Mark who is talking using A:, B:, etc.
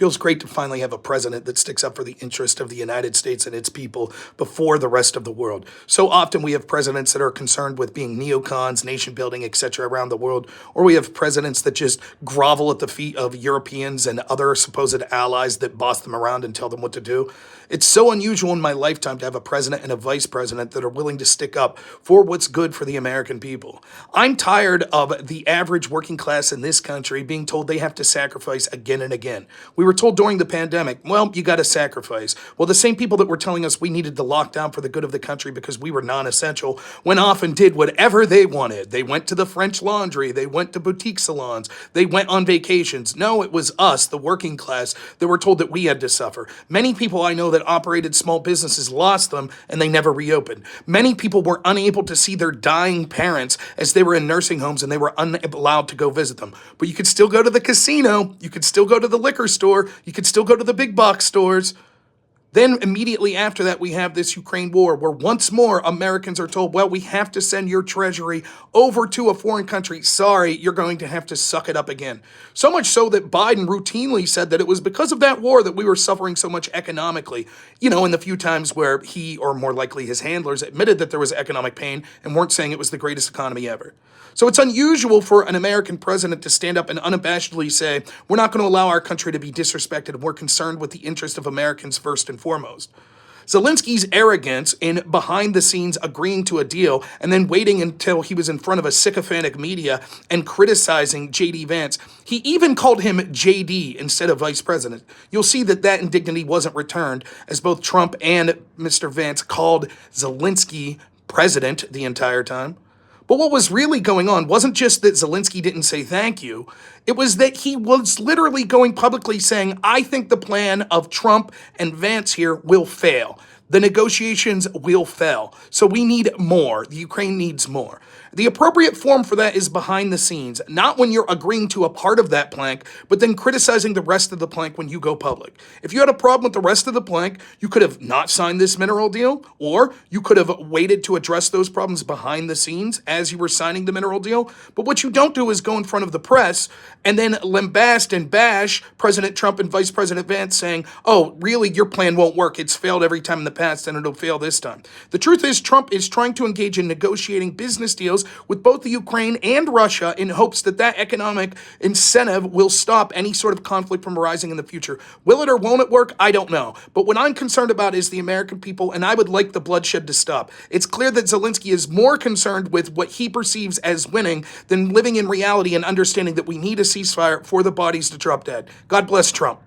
A: Feels great to finally have a president that sticks up for the interest of the United States and its people before the rest of the world. So often we have presidents that are concerned with being neocons, nation building, etc. around the world, or we have presidents that just grovel at the feet of Europeans and other supposed allies that boss them around and tell them what to do. It's so unusual in my lifetime to have a president and a vice president that are willing to stick up for what's good for the American people. I'm tired of the average working class in this country being told they have to sacrifice again and again. We were told during the pandemic, well, you got to sacrifice. Well, the same people that were telling us we needed to lock down for the good of the country because we were non-essential went off and did whatever they wanted. They went to the French Laundry. They went to boutique salons. They went on vacations. No, it was us, the working class, that were told that we had to suffer. Many people I know that operated small businesses lost them and they never reopened. Many people were unable to see their dying parents as they were in nursing homes and they were allowed to go visit them. But you could still go to the casino. You could still go to the liquor store. You could still go to the big box stores. Then immediately after that, we have this Ukraine war where once more Americans are told, well, we have to send your treasury over to a foreign country. Sorry, you're going to have to suck it up again. So much so that Biden routinely said that it was because of that war that we were suffering so much economically. You know, in the few times where he, or more likely his handlers, admitted that there was economic pain and weren't saying it was the greatest economy ever. So it's unusual for an American president to stand up and unabashedly say, we're not going to allow our country to be disrespected and we're concerned with the interest of Americans first and foremost. Zelensky's arrogance in behind the scenes agreeing to a deal and then waiting until he was in front of a sycophantic media and criticizing J.D. Vance. He even called him J.D. instead of vice president. You'll see that that indignity wasn't returned as both Trump and Mr. Vance called Zelensky president the entire time. But what was really going on wasn't just that Zelensky didn't say thank you. It was that he was literally going publicly saying, I think the plan of Trump and Vance here will fail. The negotiations will fail. So we need more. The Ukraine needs more. The appropriate form for that is behind the scenes, not when you're agreeing to a part of that plank, but then criticizing the rest of the plank when you go public. If you had a problem with the rest of the plank, you could have not signed this mineral deal, or you could have waited to address those problems behind the scenes as you were signing the mineral deal. But what you don't do is go in front of the press and then lambast and bash President Trump and Vice President Vance saying, oh, really, your plan won't work. It's failed every time in the past and it'll fail this time. The truth is Trump is trying to engage in negotiating business deals with both the Ukraine and Russia in hopes that that economic incentive will stop any sort of conflict from arising in the future. Will it or won't it work? I don't know. But what I'm concerned about is the American people, and I would like the bloodshed to stop. It's clear that Zelensky is more concerned with what he perceives as winning than living in reality and understanding that we need a ceasefire for the bodies to drop dead. God bless Trump.